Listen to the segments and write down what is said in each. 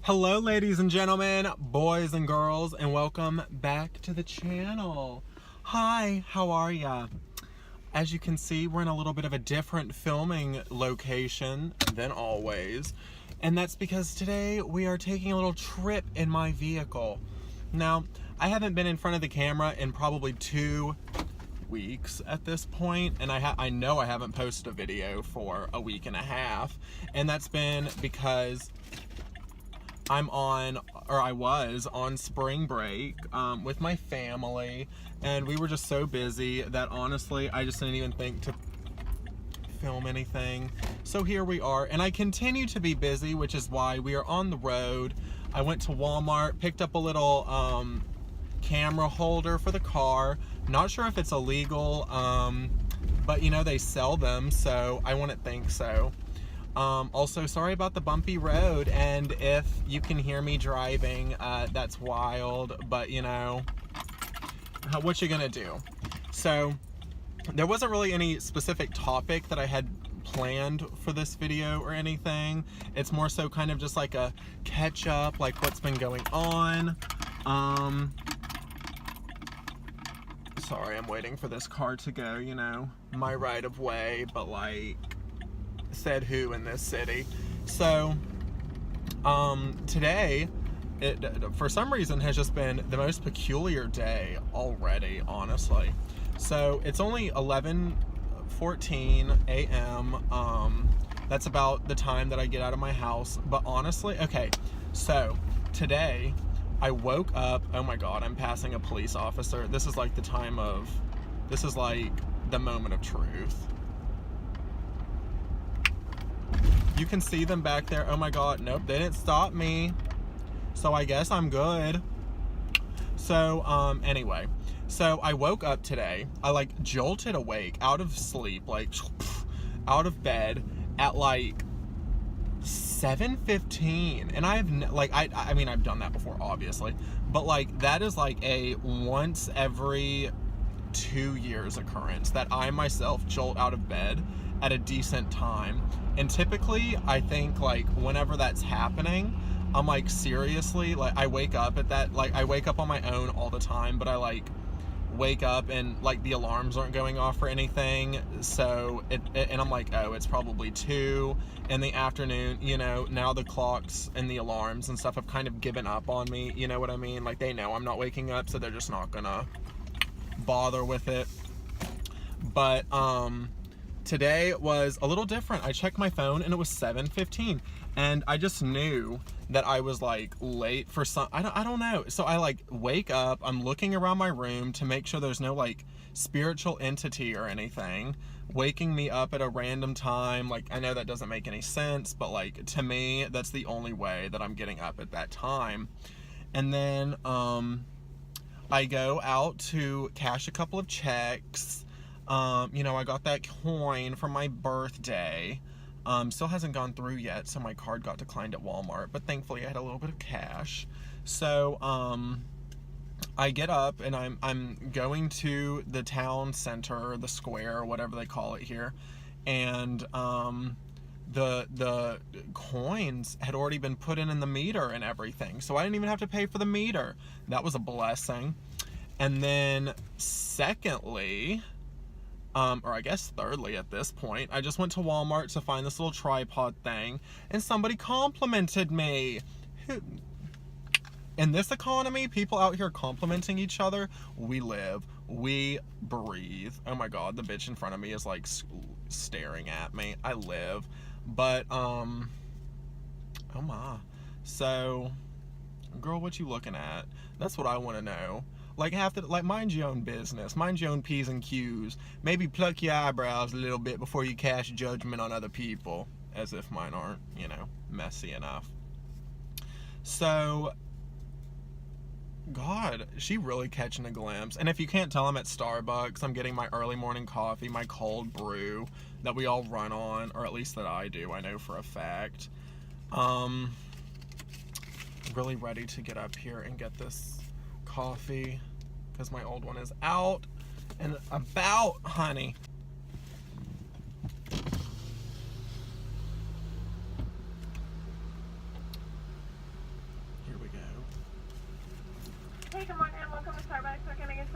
Hello ladies and gentlemen, boys and girls, and welcome back to the channel. Hi, how are ya? As you can see, we're in a little bit of a different filming location than always, and that's because today we are taking a little trip in my vehicle. Now, I haven't been in front of the camera in probably 2 weeks at this point, and I know I haven't posted a video for a week and a half, and that's been because I was on spring break with my family, and we were just so busy that honestly I just didn't even think to film anything. So here we are, and I continue to be busy, which is why we are on the road. I went to Walmart, picked up a little camera holder for the car. Not sure if it's illegal, but you know, they sell them, so I wouldn't think so. Also, sorry about the bumpy road, and if you can hear me driving, that's wild, but you know, what you gonna do? So, there wasn't really any specific topic that I had planned for this video or anything. It's more so kind of just like a catch up, like what's been going on. Sorry, I'm waiting for this car to go, you know, my right of way, but like, said who in this city. So today it for some reason has just been the most peculiar day already, honestly. So it's only 11:14 a.m. That's about the time that I get out of my house, but honestly, okay, so today I woke up. Oh my god, I'm passing a police officer. This is like the moment of truth. You can see them back there. Oh my god, nope, they didn't stop me. So I guess I'm good. So, anyway. So I woke up today. I like jolted awake out of sleep, like out of bed at like 7:15. And I have, like, I mean, I've done that before, obviously. But like, that is like a once every 2 years occurrence that I myself jolt out of bed at a decent time. And typically I think like whenever that's happening, I'm like, seriously, like I wake up at that, like I wake up on my own all the time, but I like wake up and like the alarms aren't going off or anything, so and I'm like, oh, it's probably 2 in the afternoon, you know. Now the clocks and the alarms and stuff have kind of given up on me, you know what I mean? Like they know I'm not waking up, so they're just not gonna bother with it. But today was a little different. I checked my phone and it was 7:15, and I just knew that I was like late for some, I don't know. So I like wake up, I'm looking around my room to make sure there's no like spiritual entity or anything waking me up at a random time. Like, I know that doesn't make any sense, but like to me that's the only way that I'm getting up at that time. And then I go out to cash a couple of checks. You know, I got that coin for my birthday. Still hasn't gone through yet, so my card got declined at Walmart, but thankfully I had a little bit of cash. So, I get up and I'm going to the town center, the square, whatever they call it here, and the coins had already been put in the meter and everything, so I didn't even have to pay for the meter. That was a blessing. And then secondly, or I guess thirdly at this point, I just went to Walmart to find this little tripod thing, and somebody complimented me. In this economy, people out here complimenting each other, we live, we breathe. Oh my god, the bitch in front of me is like staring at me. I live. But, oh my. So, girl, what you looking at? That's what I want to know. Like, mind your own business, mind your own P's and Q's. Maybe pluck your eyebrows a little bit before you cast judgment on other people. As if mine aren't, you know, messy enough. So, God, she really catching a glimpse. And if you can't tell, I'm at Starbucks. I'm getting my early morning coffee, my cold brew that we all run on, or at least that I do, I know for a fact. Really ready to get up here and get this coffee because my old one is out and about, honey.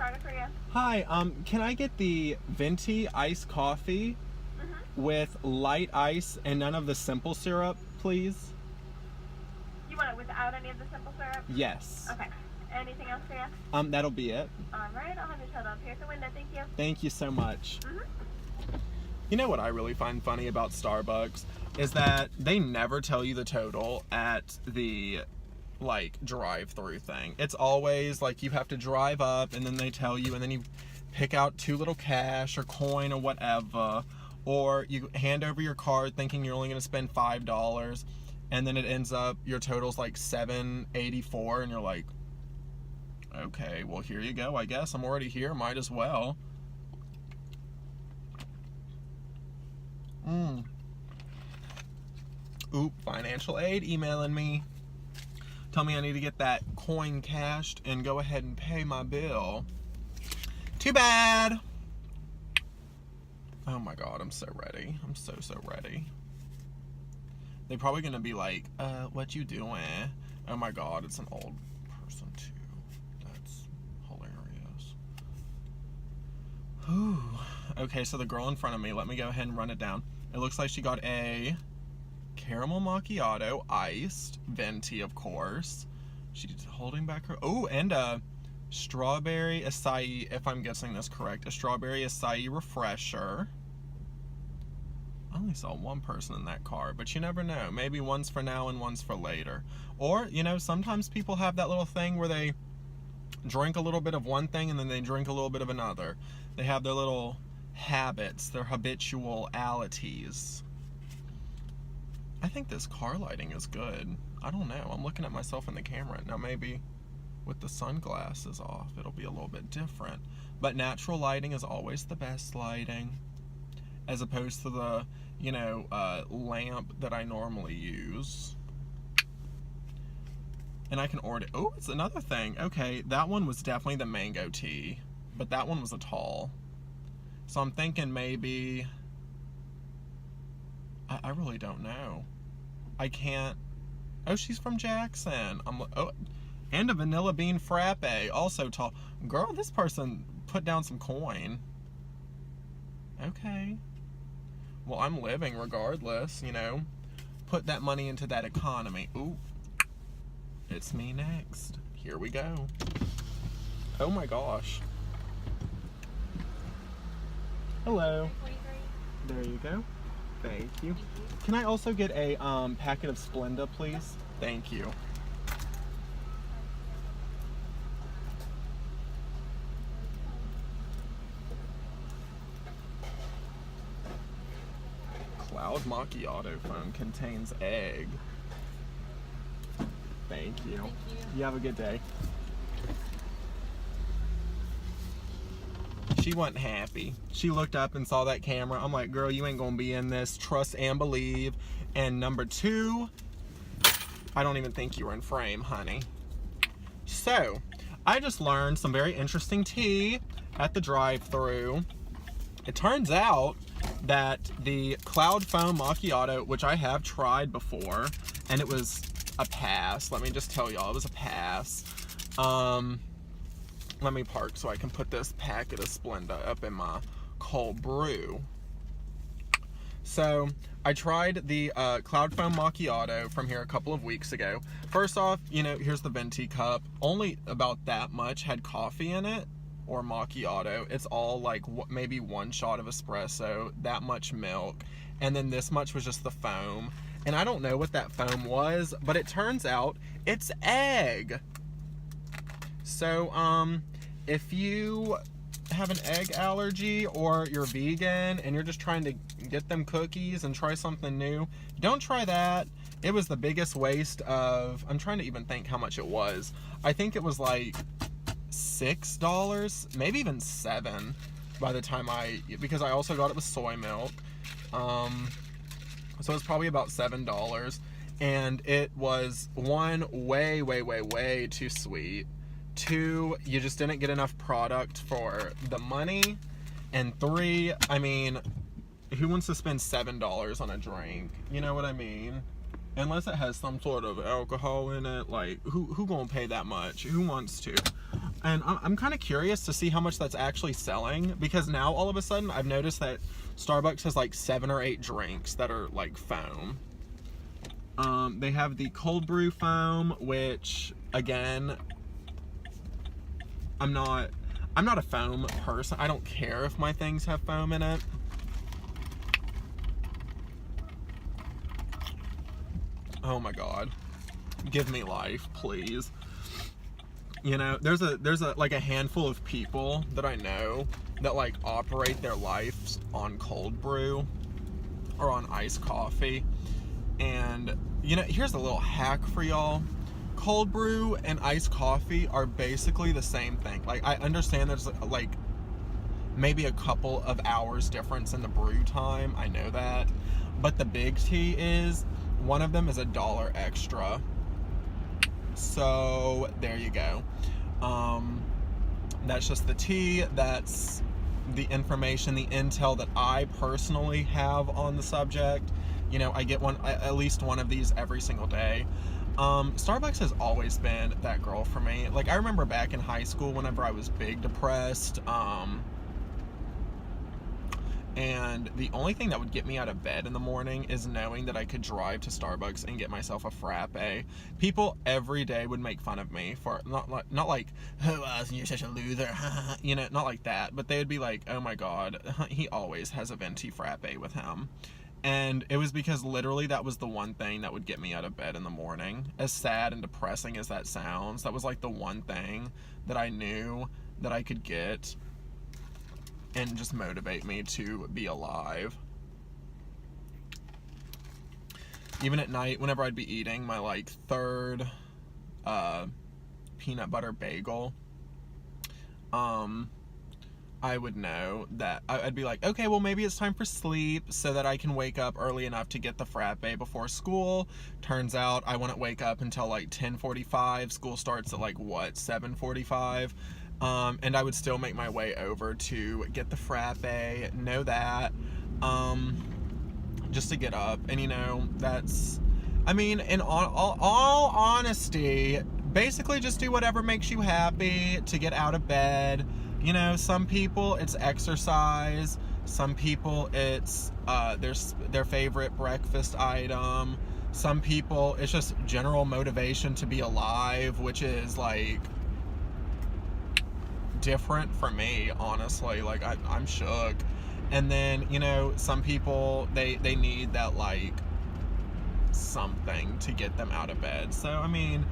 starter for you? Hi, can I get the venti iced coffee with light ice and none of the simple syrup, please? You want it without any of the simple syrup? Yes. Okay. Anything else for you? That'll be it. Alright, I'll have your total up here at the window. Thank you. Thank you so much. You know what I really find funny about Starbucks is that they never tell you the total at the like drive-through thing. It's always like you have to drive up and then they tell you, and then you pick out too little cash or coin or whatever, or you hand over your card thinking you're only going to spend $5, and then it ends up your total's like $7.84 and you're like, okay, well here you go, I guess I'm already here, might as well. Oop, financial aid emailing me. Tell me I need to get that coin cashed and go ahead and pay my bill. Too bad. Oh my god, I'm so ready. I'm so ready. They're probably gonna be like, what you doing? Oh my god, it's an old person too. That's hilarious. Whew. Okay, so the girl in front of me, let me go ahead and run it down. It looks like she got a caramel macchiato, iced, venti, of course. She's holding back her, oh, and a strawberry acai, if I'm guessing this correct, a strawberry acai refresher. I only saw one person in that car, but you never know. Maybe one's for now and one's for later. Or, you know, sometimes people have that little thing where they drink a little bit of one thing and then they drink a little bit of another. They have their little habits, their habitualities. I think this car lighting is good. I don't know. I'm looking at myself in the camera. Now maybe with the sunglasses off, it'll be a little bit different. But natural lighting is always the best lighting, as opposed to the, you know, lamp that I normally use. And I can order, oh, it's another thing. Okay, that one was definitely the mango tea, but that one was a tall. So I'm thinking maybe, I really don't know. I can't, oh, she's from Jackson. Oh, and a vanilla bean frappe, also tall. Girl, this person put down some coin. Okay. Well, I'm living regardless, you know. Put that money into that economy. Ooh. It's me next. Here we go. Oh my gosh. Hello. There you go. Thank you. Can I also get a packet of Splenda, please? Thank you. Cloud macchiato foam contains egg. Thank you. Thank you. You have a good day. She wasn't happy. She looked up and saw that camera. I'm like, girl, you ain't gonna be in this. Trust and believe. And number two, I don't even think you were in frame, honey. So, I just learned some very interesting tea at the drive-thru. It turns out that the Cloud Foam Macchiato, which I have tried before, and it was a pass. Let me just tell y'all, it was a pass. Let me park so I can put this packet of Splenda up in my cold brew. So, I tried the Cloud Foam Macchiato from here a couple of weeks ago. First off, you know, here's the venti cup. Only about that much had coffee in it, or macchiato. It's all like maybe one shot of espresso, that much milk, and then this much was just the foam. And I don't know what that foam was, but it turns out it's egg. So, if you have an egg allergy or you're vegan and you're just trying to get them cookies and try something new, don't try that. It was the biggest waste of, I'm trying to even think how much it was. I think it was like $6, maybe even $7 by the time because I also got it with soy milk. So it's probably about $7. And it was one, way too sweet. Two, you just didn't get enough product for the money. And three, I mean, who wants to spend $7 on a drink? You know what I mean? Unless it has some sort of alcohol in it, like, who gonna pay that much? Who wants to? And I'm kind of curious to see how much that's actually selling, because now all of a sudden I've noticed that Starbucks has like 7 or 8 drinks that are like foam. They have the cold brew foam, which again, I'm not a foam person. I don't care if my things have foam in it. Oh my god. Give me life, please. You know, there's a like a handful of people that I know that like operate their lives on cold brew or on iced coffee. And you know, here's a little hack for y'all. Cold brew and iced coffee are basically the same thing. Like, I understand there's like maybe a couple of hours difference in the brew time. I know that. But the big T is one of them is $1 extra. So there you go. That's just the tea. That's the information, the intel that I personally have on the subject. You know, I get at least one of these every single day. Starbucks has always been that girl for me. Like, I remember back in high school whenever I was big depressed, and the only thing that would get me out of bed in the morning is knowing that I could drive to Starbucks and get myself a frappe. People every day would make fun of me for not like, oh, you're such a loser, you know, not like that, but they would be like, oh my god, he always has a venti frappe with him. And it was because literally that was the one thing that would get me out of bed in the morning. As sad and depressing as that sounds, that was like the one thing that I knew that I could get and just motivate me to be alive. Even at night, whenever I'd be eating my like third peanut butter bagel, I would know that I'd be like, okay, well maybe it's time for sleep so that I can wake up early enough to get the frappe before school. Turns out I wouldn't wake up until like 10:45. School starts at like what, 7:45? And I would still make my way over to get the frappe, know that, just to get up. And you know, that's, I mean, in all honesty, basically just do whatever makes you happy to get out of bed. You know, some people it's exercise, some people it's their favorite breakfast item, some people it's just general motivation to be alive, which is like different for me, honestly. Like, I'm shook. And then, you know, some people they need that like something to get them out of bed. So I mean,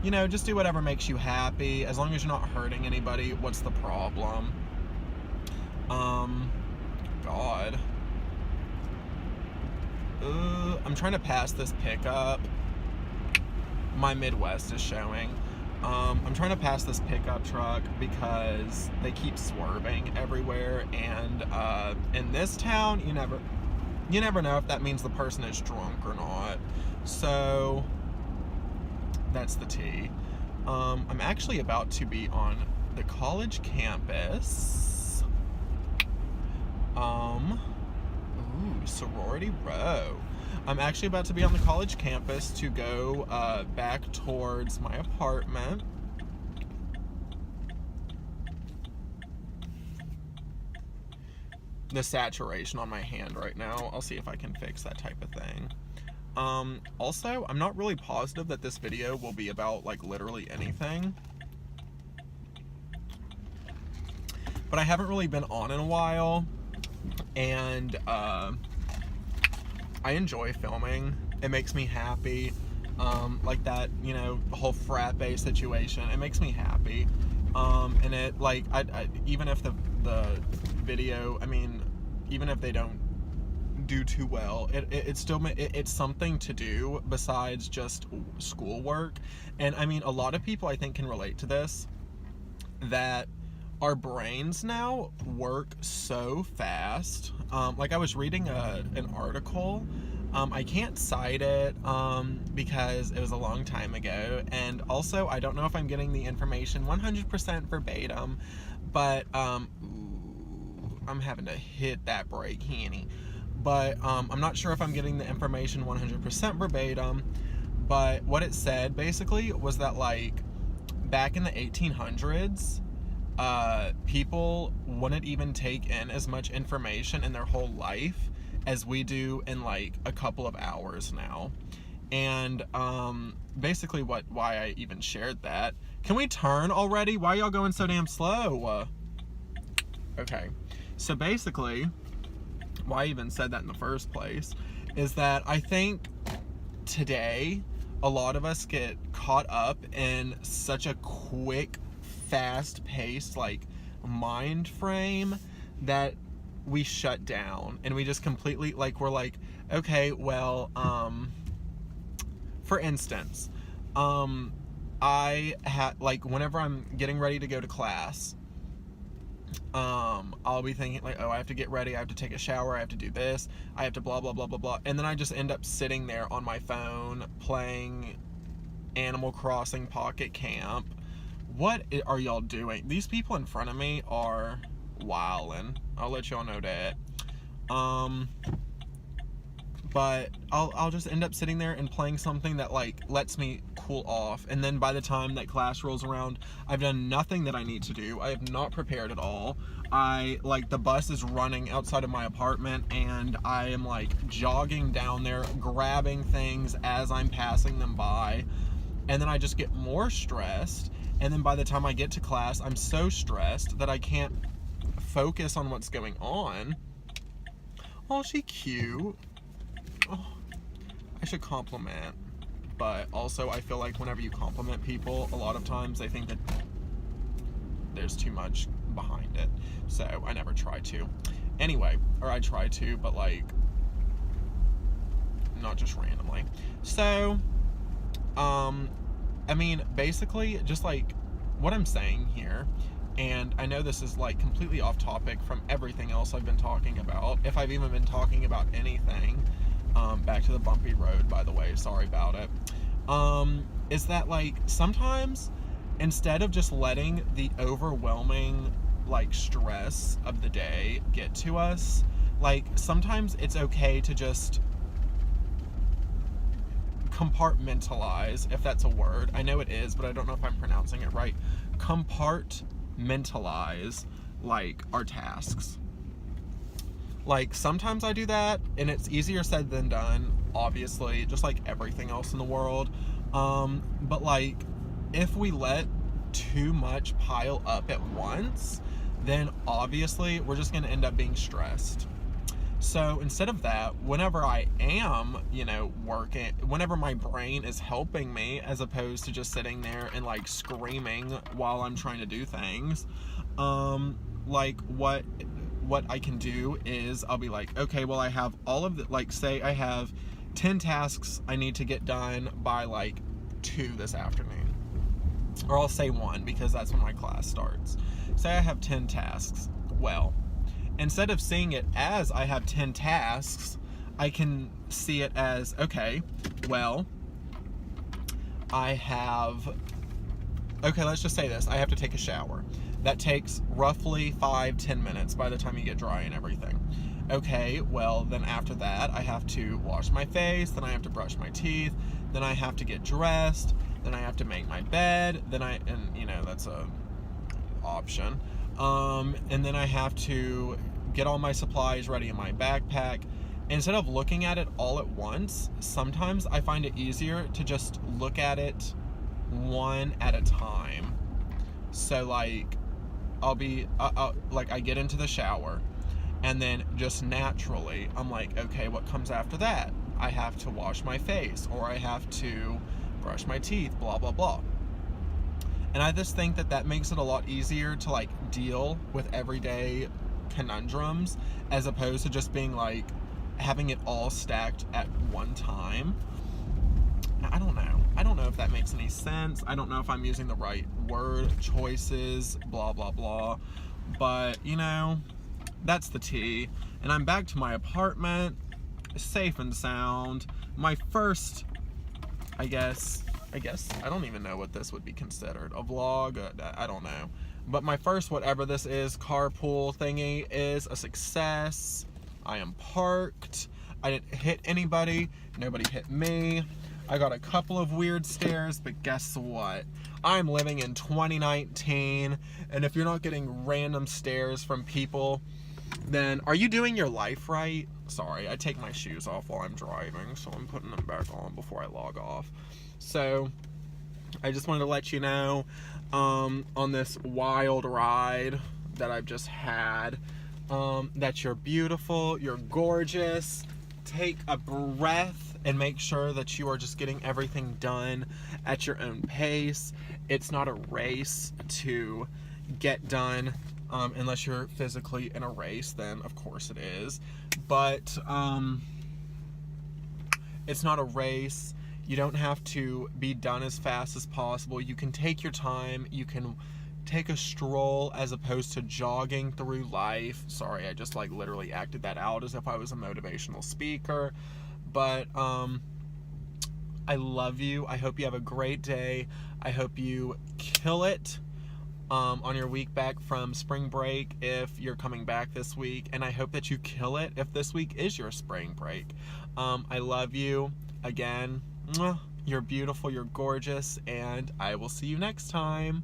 you know, just do whatever makes you happy. As long as you're not hurting anybody, what's the problem? God. I'm trying to pass this pickup. My Midwest is showing. I'm trying to pass this pickup truck because they keep swerving everywhere, and in this town, you never know if that means the person is drunk or not. So that's the tea. I'm actually about to be on the college campus. Sorority Row. I'm actually about to be on the college campus to go back towards my apartment. The saturation on my hand right now, I'll see if I can fix that type of thing. Also, I'm not really positive that this video will be about like literally anything, but I haven't really been on in a while, and I enjoy filming. It makes me happy. Like that, you know, the whole frappe situation, it makes me happy. And it, like, I even if the video, I mean, even if they don't do too well, it's still, it's something to do besides just schoolwork. And I mean, a lot of people I think can relate to this, that our brains now work so fast. Like, I was reading an article, I can't cite it because it was a long time ago, and also I don't know if I'm getting the information 100% verbatim, but I'm having to hit that break, Henny. But I'm not sure if I'm getting the information 100% verbatim, but what it said basically was that, like, back in the 1800s, people wouldn't even take in as much information in their whole life as we do in like a couple of hours now. And basically why I even shared that. Can we turn already? Why are y'all going so damn slow? Okay, so basically why I even said that in the first place is that I think today a lot of us get caught up in such a quick, fast-paced like mind frame that we shut down and we just completely like, we're like, okay, well, for instance, I had like, whenever I'm getting ready to go to class, I'll be thinking like, oh, I have to get ready, I have to take a shower, I have to do this, I have to blah blah blah blah blah, and then I just end up sitting there on my phone playing Animal Crossing Pocket Camp. What are y'all doing? These people in front of me are wildin'. I'll let y'all know that. But I'll just end up sitting there and playing something that like lets me cool off, and then by the time that class rolls around, I've done nothing that I need to do. I have not prepared at all. The bus is running outside of my apartment and I am like jogging down there, grabbing things as I'm passing them by, and then I just get more stressed, and then by the time I get to class, I'm so stressed that I can't focus on what's going on. Oh, she cute. Oh, I should compliment, but also I feel like whenever you compliment people, a lot of times they think that there's too much behind it, so I never try to. Anyway, or I try to, but like not just randomly. So, I mean, basically, just like what I'm saying here, and I know this is like completely off topic from everything else I've been talking about, if I've even been talking about anything. Back to the bumpy road, by the way, sorry about it. Is that like sometimes instead of just letting the overwhelming like stress of the day get to us, like sometimes it's okay to just compartmentalize, if that's a word. I know it is, but I don't know if I'm pronouncing it right. Compartmentalize like our tasks. Like sometimes I do that and it's easier said than done, obviously, just like everything else in the world. But like if we let too much pile up at once, then obviously we're just going to end up being stressed. So instead of that, whenever I am, working, whenever my brain is helping me, as opposed to just sitting there and like screaming while I'm trying to do things, like what I can do is I'll be like, okay, well, I have all of the, like, say I have 10 tasks I need to get done by like 2 this afternoon, or I'll say 1 because that's when my class starts. Say I have 10 tasks. Well, instead of seeing it as I have 10 tasks, I can see it as, okay, well, let's just say this, I have to take a shower. That takes roughly 5-10 minutes by the time you get dry and everything. Okay, well, then after that, I have to wash my face, then I have to brush my teeth, then I have to get dressed, then I have to make my bed, that's a option. And then I have to get all my supplies ready in my backpack. Instead of looking at it all at once, sometimes I find it easier to just look at it one at a time. So like, I get into the shower, and then just naturally, I'm like, okay, what comes after that? I have to wash my face, or I have to brush my teeth, blah, blah, blah. And I just think that makes it a lot easier to like deal with everyday conundrums, as opposed to just being like, having it all stacked at one time. I don't know if that makes any sense. I don't know if I'm using the right word choices, blah, blah, blah. But, that's the tea. And I'm back to my apartment, safe and sound. My first, I guess, I don't even know what this would be considered. A vlog? I don't know. But my first, whatever this is, carpool thingy is a success. I am parked. I didn't hit anybody. Nobody hit me. I got a couple of weird stares, but guess what? I'm living in 2019, and if you're not getting random stares from people, then are you doing your life right? Sorry, I take my shoes off while I'm driving, so I'm putting them back on before I log off. So, I just wanted to let you know, on this wild ride that I've just had, that you're beautiful, you're gorgeous. Take a breath and make sure that you are just getting everything done at your own pace. It's not a race to get done, unless you're physically in a race, then of course it is. But it's not a race. You don't have to be done as fast as possible. You can take your time. You can take a stroll as opposed to jogging through life. Sorry, I just like literally acted that out as if I was a motivational speaker. But I love you. I hope you have a great day. I hope you kill it on your week back from spring break if you're coming back this week. And I hope that you kill it if this week is your spring break. I love you. Again, you're beautiful, you're gorgeous, and I will see you next time.